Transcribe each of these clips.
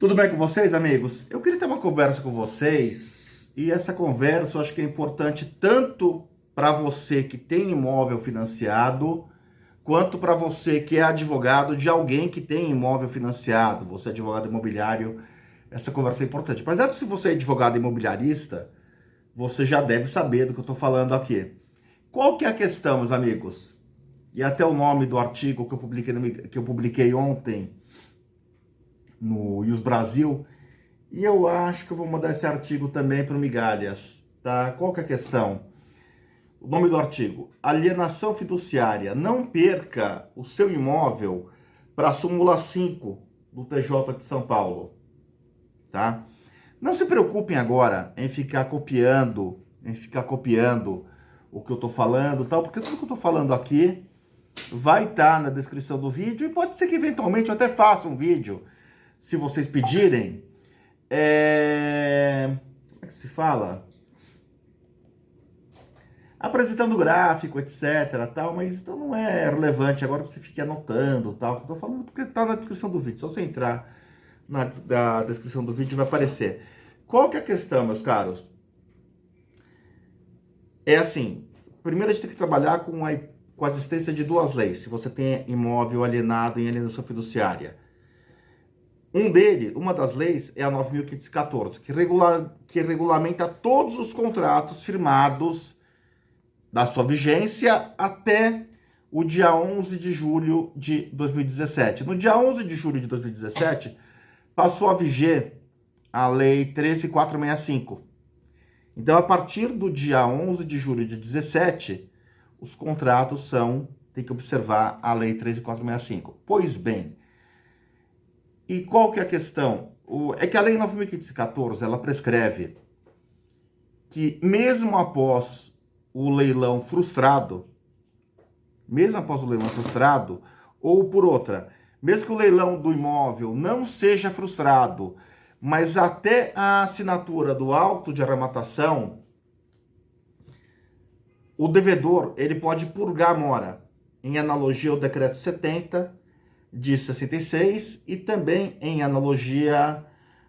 Tudo bem com vocês, amigos? Eu queria ter uma conversa com vocês e essa conversa eu acho que é importante tanto para você que tem imóvel financiado, quanto para você que é advogado de alguém que tem imóvel financiado, você é advogado imobiliário, essa conversa é importante. Apesar de se você é advogado imobiliarista, você já deve saber do que eu estou falando aqui. Qual que é a questão, meus amigos? E até o nome do artigo que eu publiquei ontem no Ius Brasil. E eu acho que eu vou mandar esse artigo também para o Migalhas, tá? Qual que é a questão? O nome do artigo: alienação fiduciária. Não perca o seu imóvel para a súmula 5 do TJ de São Paulo, tá? Não se preocupem agora em ficar copiando, o que eu estou falando, tal, porque tudo que eu estou falando aqui vai estar na descrição do vídeo e pode ser que eventualmente eu até faça um vídeo, se vocês pedirem. Como é que se fala? Apresentando gráfico, etc, tal, mas então não é relevante agora que você fique anotando, tal, que eu tô falando porque tá na descrição do vídeo. Só você entrar na descrição do vídeo vai aparecer. Qual que é a questão, meus caros? É assim, primeiro a gente tem que trabalhar com a existência de duas leis. Se você tem imóvel alienado em alienação fiduciária. Uma das leis é a 9.514, que regulamenta todos os contratos firmados da sua vigência até o dia 11 de julho de 2017. No dia 11 de julho de 2017, passou a viger a Lei 13.465. Então, a partir do dia 11 de julho de 2017, os contratos tem que observar a Lei 13.465. Pois bem, e qual que é a questão? É que a Lei 9.514, ela prescreve que mesmo após o leilão frustrado, ou por outra, mesmo que o leilão do imóvel não seja frustrado, mas até a assinatura do auto de arrematação, o devedor ele pode purgar a mora, em analogia ao decreto 70 de 66 e também em analogia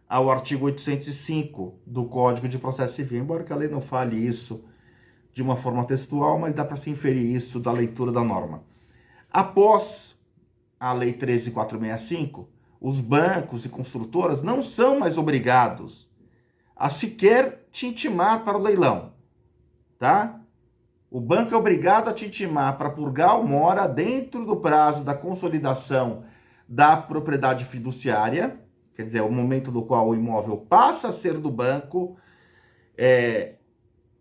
ao artigo 805 do Código de Processo Civil, embora que a lei não fale isso de uma forma textual, mas dá para se inferir isso da leitura da norma. Após a Lei 13.465, os bancos e construtoras não são mais obrigados a sequer te intimar para o leilão, tá? O banco é obrigado a te intimar para purgar o mora dentro do prazo da consolidação da propriedade fiduciária, quer dizer, o momento do qual o imóvel passa a ser do banco,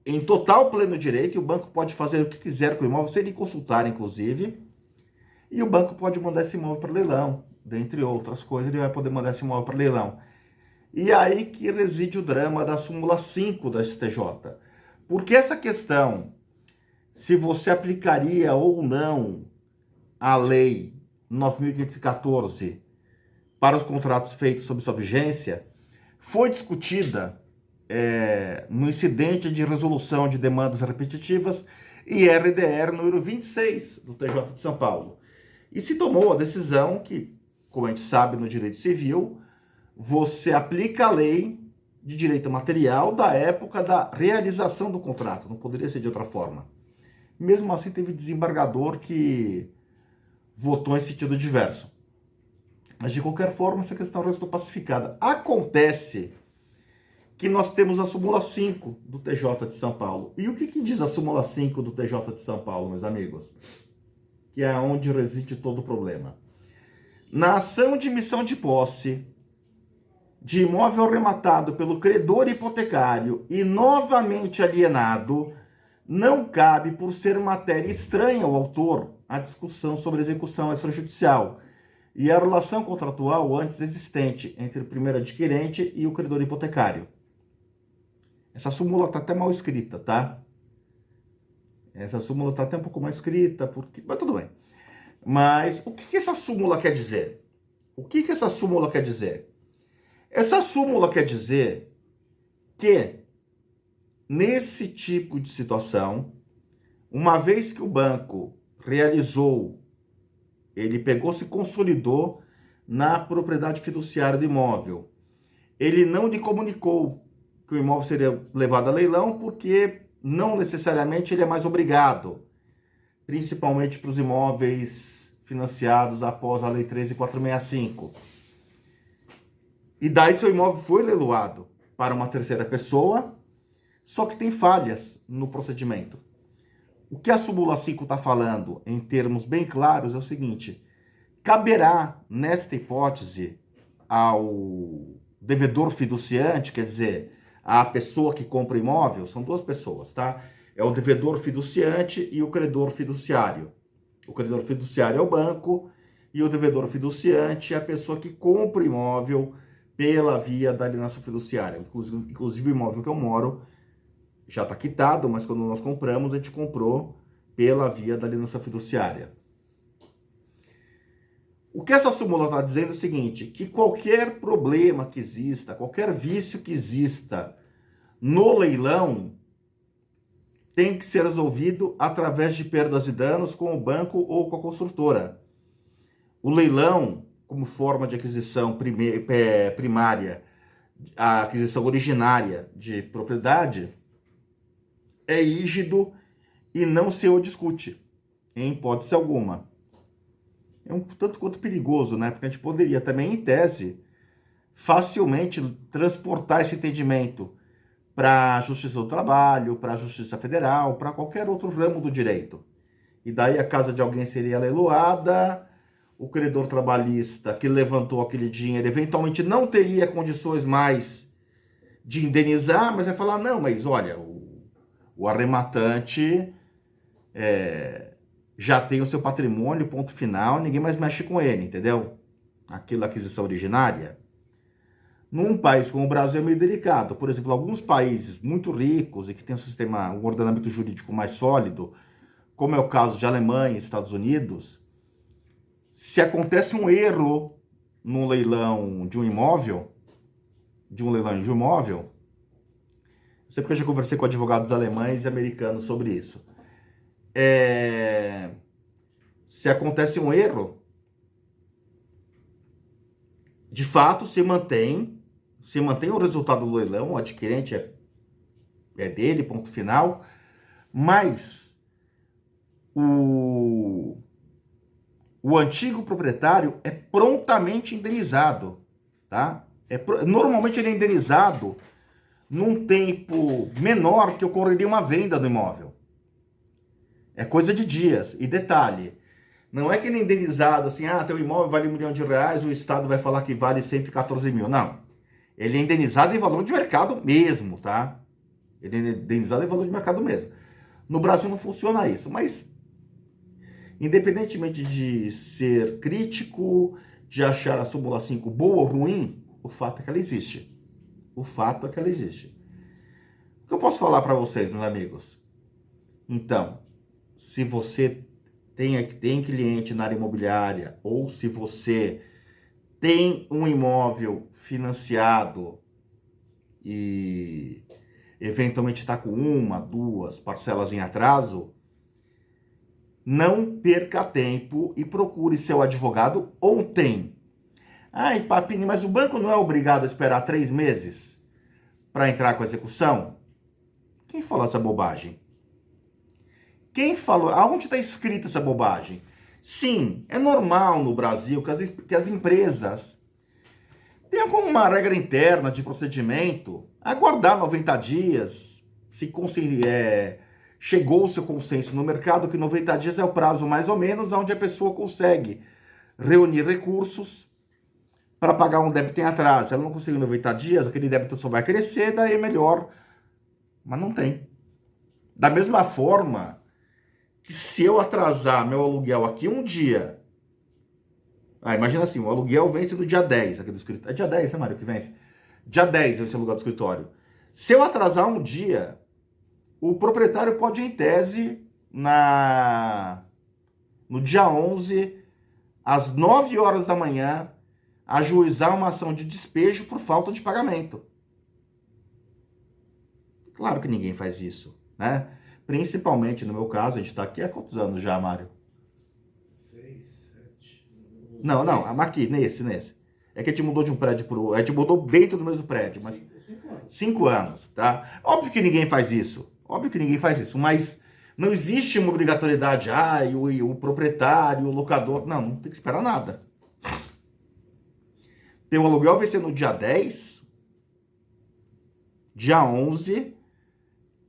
em total pleno direito, e o banco pode fazer o que quiser com o imóvel, sem lhe consultar, inclusive, e o banco pode mandar esse imóvel para leilão, dentre outras coisas, ele vai poder mandar esse imóvel para leilão. E aí que reside o drama da súmula 5 da STJ. Porque essa questão, se você aplicaria ou não a Lei 9.514 para os contratos feitos sob sua vigência, foi discutida no incidente de resolução de demandas repetitivas e RDR número 26 do TJ de São Paulo. E se tomou a decisão que, como a gente sabe no direito civil, você aplica a lei de direito material da época da realização do contrato, não poderia ser de outra forma. Mesmo assim, teve desembargador que votou em sentido diverso. Mas, de qualquer forma, essa questão restou pacificada. Acontece que nós temos a súmula 5 do TJ de São Paulo. E o que diz a súmula 5 do TJ de São Paulo, meus amigos? Que é onde reside todo o problema. Na ação de missão de posse de imóvel arrematado pelo credor hipotecário e novamente alienado, não cabe, por ser matéria estranha ao autor, a discussão sobre execução extrajudicial e a relação contratual antes existente entre o primeiro adquirente e o credor hipotecário. Essa súmula está até mal escrita, tá? Essa súmula está até um pouco mal escrita, mas tudo bem. Mas o que essa súmula quer dizer? O que essa súmula quer dizer? Essa súmula quer dizer que, nesse tipo de situação, uma vez que o banco realizou, ele pegou, se consolidou na propriedade fiduciária do imóvel, ele não lhe comunicou que o imóvel seria levado a leilão, porque não necessariamente ele é mais obrigado, principalmente para os imóveis financiados após a Lei 13.465. E daí seu imóvel foi leiloado para uma terceira pessoa, só que tem falhas no procedimento. O que a súmula 5 está falando, em termos bem claros, é o seguinte: caberá, nesta hipótese, ao devedor fiduciante, quer dizer, a pessoa que compra imóvel, são duas pessoas, tá? É o devedor fiduciante e o credor fiduciário. O credor fiduciário é o banco e o devedor fiduciante é a pessoa que compra o imóvel pela via da alienação fiduciária. Inclusive o imóvel que eu moro já está quitado, mas quando nós compramos, a gente comprou pela via da alienação fiduciária. O que essa súmula está dizendo é o seguinte: que qualquer problema que exista, qualquer vício que exista no leilão, tem que ser resolvido através de perdas e danos com o banco ou com a construtora. O leilão, como forma de aquisição primária, a aquisição originária de propriedade, é rígido e não se o discute, em hipótese alguma. É um tanto quanto perigoso, né? Porque a gente poderia também, em tese, facilmente transportar esse entendimento para a Justiça do Trabalho, para a Justiça Federal, para qualquer outro ramo do direito. E daí a casa de alguém seria leiloada, o credor trabalhista que levantou aquele dinheiro eventualmente não teria condições mais de indenizar, mas vai falar: não, mas olha, o arrematante já tem o seu patrimônio, ponto final, ninguém mais mexe com ele, entendeu? Aquela aquisição originária. Num país como o Brasil é meio delicado. Por exemplo, alguns países muito ricos e que têm um ordenamento jurídico mais sólido, como é o caso de Alemanha e Estados Unidos, se acontece um erro no leilão de um imóvel, sei porque eu já conversei com advogados alemães e americanos sobre isso. Se acontece um erro, de fato se mantém o resultado do leilão, o adquirente é dele, ponto final, mas o antigo proprietário é prontamente indenizado, tá? Normalmente ele é indenizado num tempo menor que ocorreria uma venda do imóvel. É coisa de dias. E detalhe, não é que ele é indenizado assim: teu imóvel vale R$1 milhão, o Estado vai falar que vale 114 mil. Não. Ele é indenizado em valor de mercado mesmo, tá? Ele é indenizado em valor de mercado mesmo. No Brasil não funciona isso, mas independentemente de ser crítico, de achar a súmula 5 boa ou ruim, o fato é que ela existe. O fato é que ela existe. O que eu posso falar para vocês, meus amigos? Então, se você tem cliente na área imobiliária, ou se você tem um imóvel financiado e eventualmente está com 1, 2 parcelas em atraso, não perca tempo e procure seu advogado ontem. Ai, Papini, mas o banco não é obrigado a esperar 3 meses para entrar com a execução? Quem falou essa bobagem? Quem falou? Aonde está escrita essa bobagem? Sim, é normal no Brasil que as empresas tenham como uma regra interna de procedimento aguardar 90 dias, se chegou o seu consenso no mercado que 90 dias é o prazo mais ou menos onde a pessoa consegue reunir recursos para pagar um débito em atraso. Se ela não conseguir 90 dias, aquele débito só vai crescer, daí é melhor. Mas não tem. Da mesma forma que se eu atrasar meu aluguel aqui um dia, imagina assim, o aluguel vence no dia 10 aqui do escritório. É dia 10, né, Mário, que vence? Dia 10 vence o aluguel do escritório. Se eu atrasar um dia, o proprietário pode, em tese, no dia 11, às 9 horas da manhã, ajuizar uma ação de despejo por falta de pagamento. Claro que ninguém faz isso, né? Principalmente no meu caso, a gente está aqui há quantos anos já, Mário? 6, 7... Não, aqui, nesse. É que a gente mudou de um prédio para o outro. A gente mudou dentro do mesmo prédio, mas 5 anos, tá? Óbvio que ninguém faz isso. Óbvio que ninguém faz isso, mas não existe uma obrigatoriedade. Ah, o proprietário, o locador. Não, não tem que esperar nada. Tem o aluguel vai ser no dia 10, dia 11.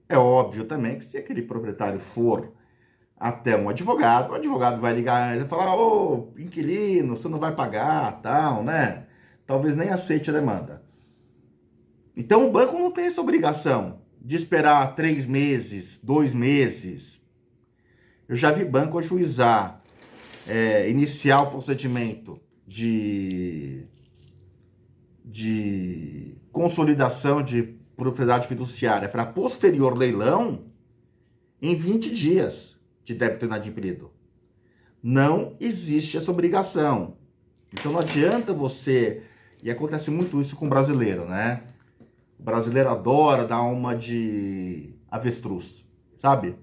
É óbvio também que se aquele proprietário for até um advogado, o advogado vai ligar e vai falar: ô, inquilino, você não vai pagar, tal, né? Talvez nem aceite a demanda. Então o banco não tem essa obrigação de esperar 3 meses, 2 meses. Eu já vi banco ajuizar, iniciar o procedimento de consolidação de propriedade fiduciária para posterior leilão em 20 dias de débito inadimplido. Não existe essa obrigação. Então não adianta você... E acontece muito isso com o brasileiro, né? O brasileiro adora dar uma de avestruz, sabe?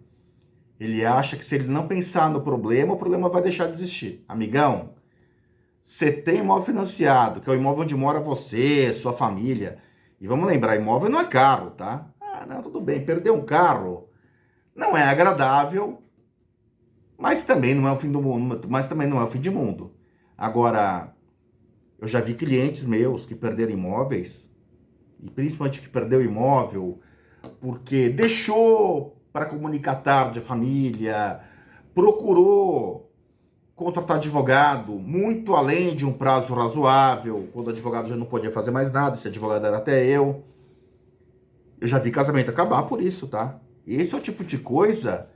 Ele acha que se ele não pensar no problema, o problema vai deixar de existir. Amigão, você tem imóvel financiado, que é o imóvel onde mora você, sua família. E vamos lembrar, imóvel não é carro, tá? Ah, não, tudo bem, perder um carro não é agradável, mas também não é o fim do mundo, mas também não é o fim de mundo. Agora, eu já vi clientes meus que perderam imóveis, e principalmente que perdeu imóvel porque deixou para comunicar tarde a família, procurou contratar advogado muito além de um prazo razoável, quando o advogado já não podia fazer mais nada, esse advogado era até eu. Eu já vi casamento acabar por isso, tá? Esse é o tipo de coisa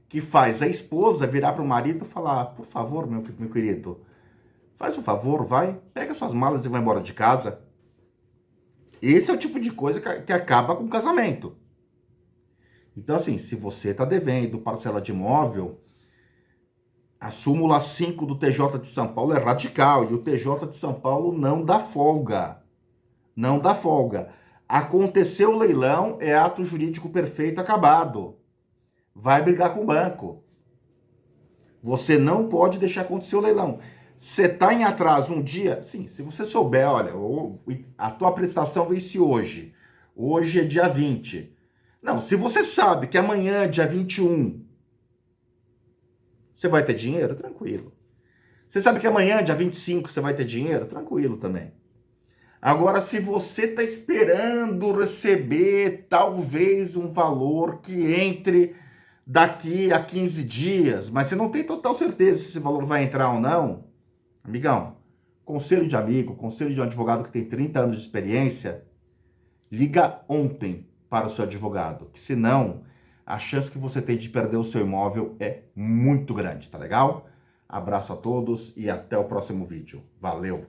que faz a esposa virar para o marido e falar: por favor, meu querido, faz um favor, vai, pega suas malas e vai embora de casa. Esse é o tipo de coisa que acaba com o casamento. Então, assim, se você está devendo parcela de imóvel, a súmula 5 do TJ de São Paulo é radical. E o TJ de São Paulo não dá folga. Não dá folga. Aconteceu o leilão, é ato jurídico perfeito, acabado. Vai brigar com o banco. Você não pode deixar acontecer o leilão. Você está em atraso um dia? Sim, se você souber, olha, a tua prestação vence hoje. Hoje é dia 20. Não, se você sabe que amanhã, dia 21, você vai ter dinheiro, tranquilo. Você sabe que amanhã, dia 25, você vai ter dinheiro, tranquilo também. Agora, se você está esperando receber talvez um valor que entre daqui a 15 dias, mas você não tem total certeza se esse valor vai entrar ou não, amigão, conselho de amigo, conselho de um advogado que tem 30 anos de experiência, liga ontem para o seu advogado, que senão a chance que você tem de perder o seu imóvel é muito grande, tá legal? Abraço a todos e até o próximo vídeo. Valeu!